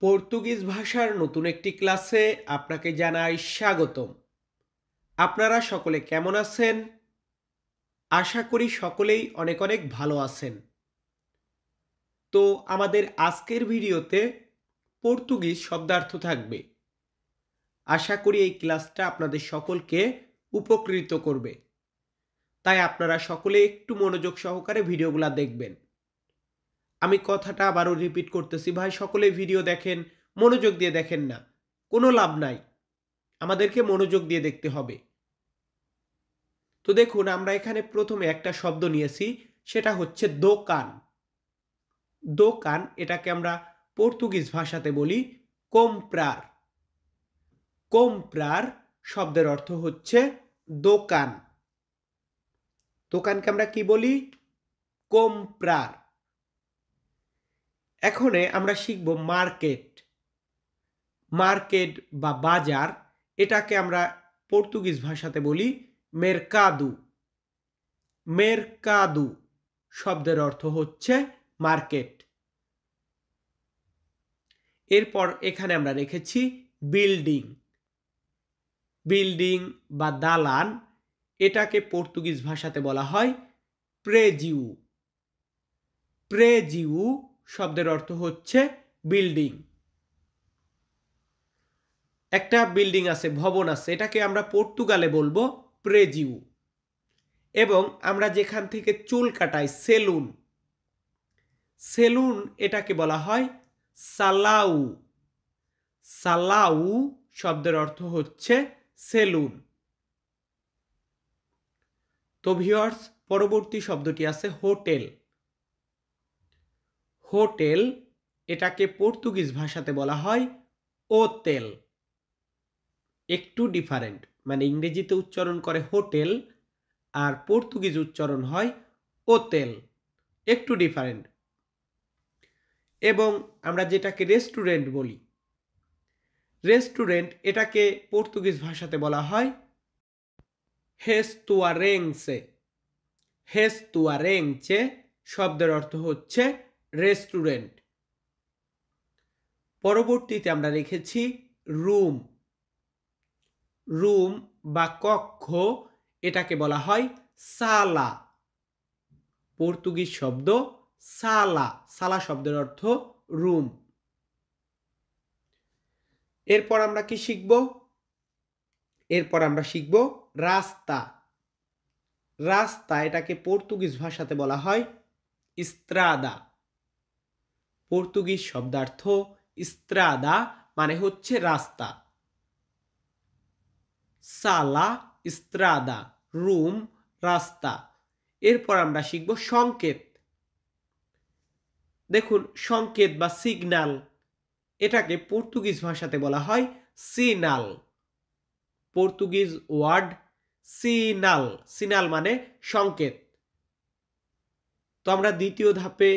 Portuguese ভাষার নতুন একটি ক্লাসে আপনাকে জানাই স্বাগতম। আপনারা সকলে কেমন আছেন? আশা করি সকলেই অনেক অনেক ভালো আছেন। তো আমাদের আজকের ভিডিওতে পর্তুগিজ শব্দার্থ থাকবে। আশা করি এই ক্লাসটা আপনাদের সকলকে উপকৃত করবে। তাই আপনারা সকলে একটু মনোযোগ সহকারে ভিডিওগুলো দেখবেন। আমি কথাটা আবারও রিপিট করতেছি, ভাই সকলে ভিডিও দেখেন, মনোযোগ দিয়ে দেখেন না, কোনো লাভ নাই। আমাদেরকে মনোযোগ দিয়ে দেখতে হবে। তো দেখুন, আমরা এখানে প্রথমে একটা শব্দ নিয়েছি, সেটা হচ্ছে দোকান। দোকান এটাকে আমরা পর্তুগিজ ভাষাতে বলি কোম্প্রার। কোম্প্রার শব্দের অর্থ হচ্ছে দোকান। দোকানকে আমরা কি বলি? কোম্প্রার। এখন আমরা শিখব মার্কেট। মার্কেট বা বাজার এটাকে আমরা পর্তুগিজ ভাষাতে বলি মেরকাদু। মেরকাদু শব্দের অর্থ হচ্ছে মার্কেট। এরপর এখানে আমরা রেখেছি বিল্ডিং। বিল্ডিং বা দালান এটাকে পর্তুগিজ ভাষাতে বলা হয় প্রেজিউ। প্রেজিউ শব্দের অর্থ হচ্ছে বিল্ডিং। একটা বিল্ডিং আছে, ভবন আছে, এটাকে আমরা পর্তুগালে বলবো প্রেজিউ। এবং আমরা যেখান থেকে চুল কাটাই সেলুন, সেলুন এটাকে বলা হয় সালাউ। সালাউ শব্দের অর্থ হচ্ছে সেলুন। তো ভিউয়ার্স, পরবর্তী শব্দটি আছে হোটেল। হোটেল এটাকে পর্তুগিজ ভাষাতে বলা হয় ওতেল। একটু ডিফারেন্ট, মানে ইংরেজিতে উচ্চারণ করে হোটেল আর পর্তুগিজ উচ্চারণ হয় ওতেল, একটু ডিফারেন্ট। এবং আমরা যেটাকে রেস্টুরেন্ট বলি, রেস্টুরেন্ট এটাকে পর্তুগিজ ভাষাতে বলা হয় হেস্তুয়ারেংসে। হেস্তুয়ারেংচে শব্দের অর্থ হচ্ছে রেস্টুরেন্ট। পরবর্তীতে আমরা রেখেছি রুম। রুম বা কক্ষ এটাকে বলা হয় সালা। পর্তুগিজ শব্দ সালা। সালা শব্দের অর্থ রুম। এরপর আমরা কি শিখব? এরপর আমরা শিখব রাস্তা। রাস্তা এটাকে পর্তুগিজ ভাষাতে বলা হয় ইস্ত্রাদা। পর্তুগিজ শব্দার্থ ইস্ত্রাদা মানে হচ্ছে রাস্তা। সালা, ইস্ত্রাদা, রুম, রাস্তা। এরপর আমরা শিখব সংকেত। দেখুন, সংকেত বা সিগন্যাল এটাকে পর্তুগিজ ভাষাতে বলা হয় সিনাল। Portuguese word সিনাল। সিনাল মানে সংকেত। তো আমরা দ্বিতীয় ধাপে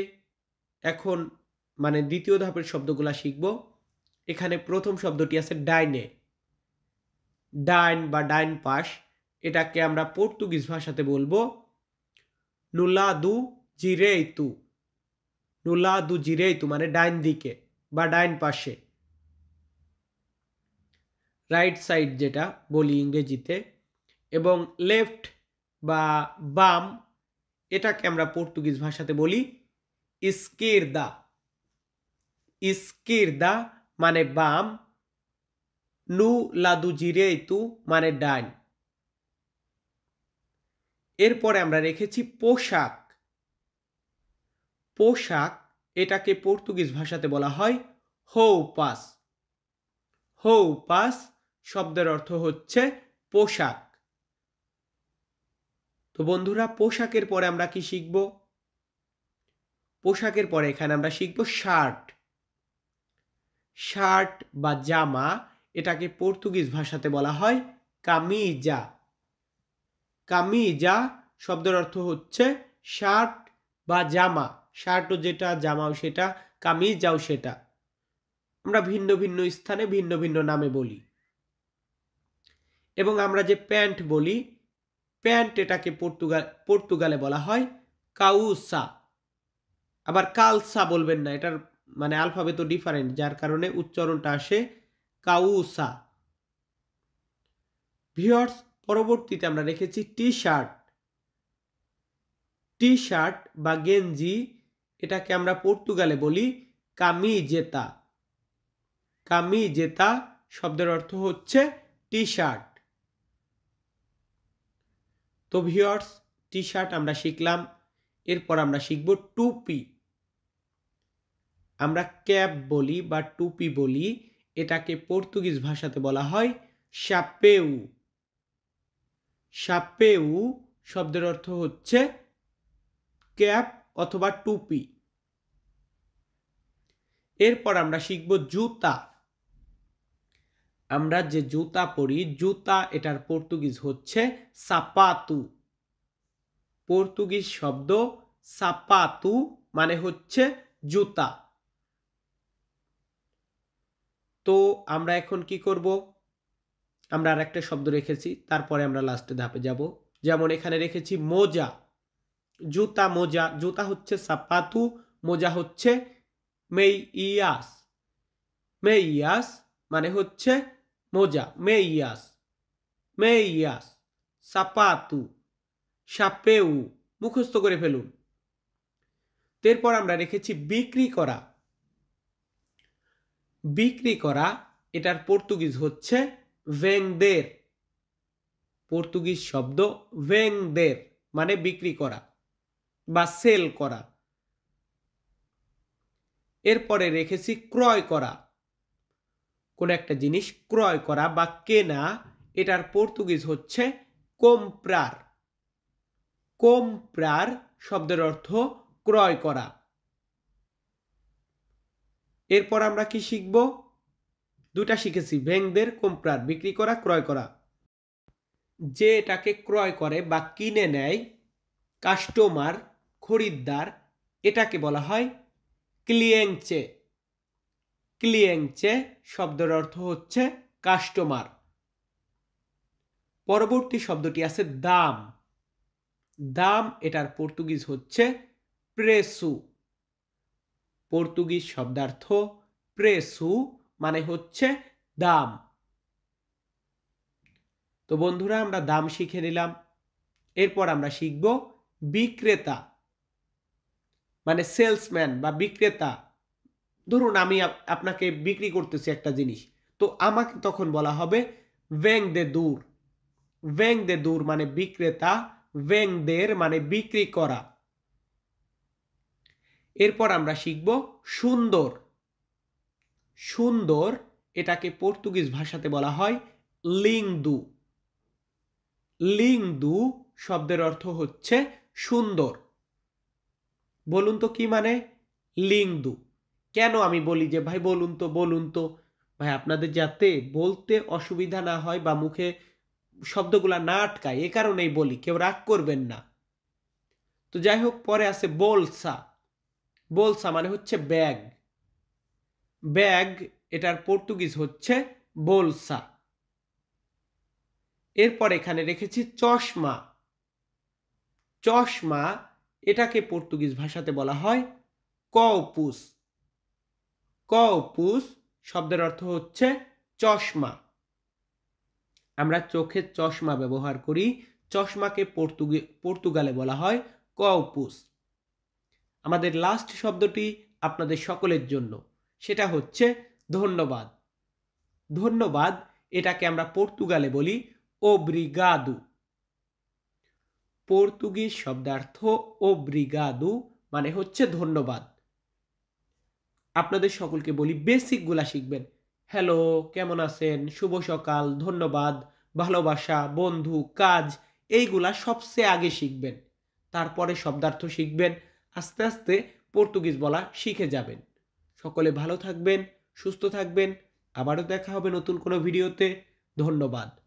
এখন দ্বিতীয় ধাপের শব্দগুলা শিখব। এখানে প্রথম শব্দটি আছে ডাইনে। ডাইন বা ডাইন পাশ এটাকে আমরা পর্তুগিজ ভাষাতে বলবো নুলাদু জিরেইতু। নুলাদু জিরেইতু মানে ডাইন দিকে বা ডাইন পাশে, রাইট সাইড যেটা বলি ইংরেজিতে। এবং লেফট বা বাম এটাকে আমরা পর্তুগিজ ভাষাতে বলি ইস্কিরদা। ইস্কিরদা মানে বাম, নু লাদু জিরেইতু মানে ডাইন। এরপরে আমরা রেখেছি পোশাক। পোশাক এটাকে পর্তুগিজ ভাষাতে বলা হয় হৌপাস। হৌপাস শব্দের অর্থ হচ্ছে পোশাক। তো বন্ধুরা, পোশাকের পরে আমরা কি শিখব? পোশাকের পরে এখানে আমরা শিখব শার্ট। শার্ট বা জামা এটাকে পর্তুগিজ ভাষাতে বলা হয় কামিজা। কামিজা শব্দের অর্থ হচ্ছে শার্ট বা জামা। শার্টও যেটা, জামাও সেটা, কামিজাও সেটা। আমরা ভিন্ন ভিন্ন স্থানে ভিন্ন ভিন্ন নামে বলি। এবং আমরা যে প্যান্ট বলি, প্যান্ট এটাকে পর্তুগালে বলা হয় কাউসা। আবার কালসা বলবেন না, এটার মানে আলফাবেটও ডিফারেন্ট, যার কারণে উচ্চারণটা আসে কাউসা। ভিউয়ার্স, পরবর্তীতে আমরা রেখেছি টি শার্ট। টি শার্ট বা গেঞ্জি, এটাকে আমরা পর্তুগালে বলি কামিজেতা। কামিজেতা শব্দের অর্থ হচ্ছে টি শার্ট। তো ভিউয়ার্স, টি শার্ট আমরা শিখলাম। এরপর আমরা শিখব টুপি। আমরা ক্যাপ বলি বা টুপি বলি, এটাকে পর্তুগিজ ভাষাতে বলা হয় শাপেউ। শাপেউ শব্দের অর্থ হচ্ছে ক্যাপ অথবা টুপি। এরপর আমরা শিখব জুতা। আমরা যে জুতা পরি, জুতা এটার পর্তুগিজ হচ্ছে সাপাতু। পর্তুগিজ শব্দ সাপাতু মানে হচ্ছে জুতা। তো আমরা এখন কি করব? আমরা আর একটা শব্দ রেখেছি, তারপরে আমরা লাস্টে ধাপে যাব। যেমন এখানে রেখেছি মোজা। জুতা মোজা, জুতা হচ্ছে সাপাতু, মোজা হচ্ছে মেইয়াস। মেইয়াস মানে হচ্ছে মোজা, মেইয়াস। মেইয়াস, সাপাতু, শাপেউ, মুখস্থ করে ফেলুন। এরপর আমরা রেখেছি বিক্রি করা। বিক্রি করা এটার পর্তুগিজ হচ্ছে ভেন্দের। পর্তুগিজ শব্দ ভেন্দের মানে বিক্রি করা বা সেল করা। এরপরে রেখেছি ক্রয় করা। কোন একটা জিনিস ক্রয় করা বা কেনা, এটার পর্তুগিজ হচ্ছে কোম্প্রার। কোম্প্রার শব্দের অর্থ ক্রয় করা। এরপর আমরা কি শিখব? দুটা শিখেছি, ভেন্দের, কোম্প্রার, বিক্রি করা, ক্রয় করা। যে এটাকে ক্রয় করে বা কিনে নেয়, কাস্টমার, খরিদ্দার, এটাকে বলা হয় ক্লিয়েন্টে। ক্লিয়েন্টে শব্দের অর্থ হচ্ছে কাস্টমার। পরবর্তী শব্দটি আছে দাম। দাম এটার পর্তুগিজ হচ্ছে প্রেসু। পর্তুগিজ শব্দার্থ প্রেসু মানে হচ্ছে দাম। তো বন্ধুরা, আমরা দাম শিখে নিলাম। এরপর আমরা শিখব বিক্রেতা মানে সেলসম্যান বা বিক্রেতা। ধরুন আমি আপনাকে বিক্রি করতেছি একটা জিনিস, তো আমাকে তখন বলা হবে ভেন্দেদুর। ভেন্দেদুর মানে বিক্রেতা, ভেন্দের মানে বিক্রি করা। এরপর আমরা শিখব সুন্দর। সুন্দর এটাকে পর্তুগিজ ভাষাতে বলা হয় লিংদু। লিংদু শব্দের অর্থ হচ্ছে সুন্দর। বলুন তো কি মানে লিংদু? কেন আমি বলি যে ভাই বলুন তো বলুন তো? ভাই আপনাদের যাতে বলতে অসুবিধা না হয় বা মুখে শব্দগুলা না আটকায়, এ কারণেই বলি, কেউ রাগ করবেন না। তো যাই হোক, পরে আছে বোলসা। বোলসা মানে হচ্ছে ব্যাগ। ব্যাগ এটার পর্তুগিজ হচ্ছে বোলসা। এরপর এখানে রেখেছি চশমা। চশমা এটাকে পর্তুগিজ ভাষাতে বলা হয় কউপুস। কউপুস শব্দের অর্থ হচ্ছে চশমা। আমরা চোখের চশমা ব্যবহার করি, চশমাকে পর্তুগালে বলা হয় কউপুস। আমাদের লাস্ট শব্দটি আপনাদের সকলের জন্য, সেটা হচ্ছে ধন্যবাদ। ধন্যবাদ এটাকে আমরা পর্তুগালে বলি ওব্রিগাদু। পর্তুগিজ শব্দার্থ ওব্রিগাদু মানে হচ্ছে ধন্যবাদ। আপনাদের সকলকে বলি বেসিকগুলা শিখবেন। হ্যালো, কেমন আছেন, শুভ সকাল, ধন্যবাদ, ভালোবাসা, বন্ধু, কাজ, এইগুলা সবচেয়ে আগে শিখবেন। তারপরে শব্দার্থ শিখবেন। আস্তে আস্তে পর্তুগিজ বলা শিখে যাবেন। সকলে ভালো থাকবেন, সুস্থ থাকবেন। আবারও দেখা হবে নতুন কোনো ভিডিওতে। ধন্যবাদ।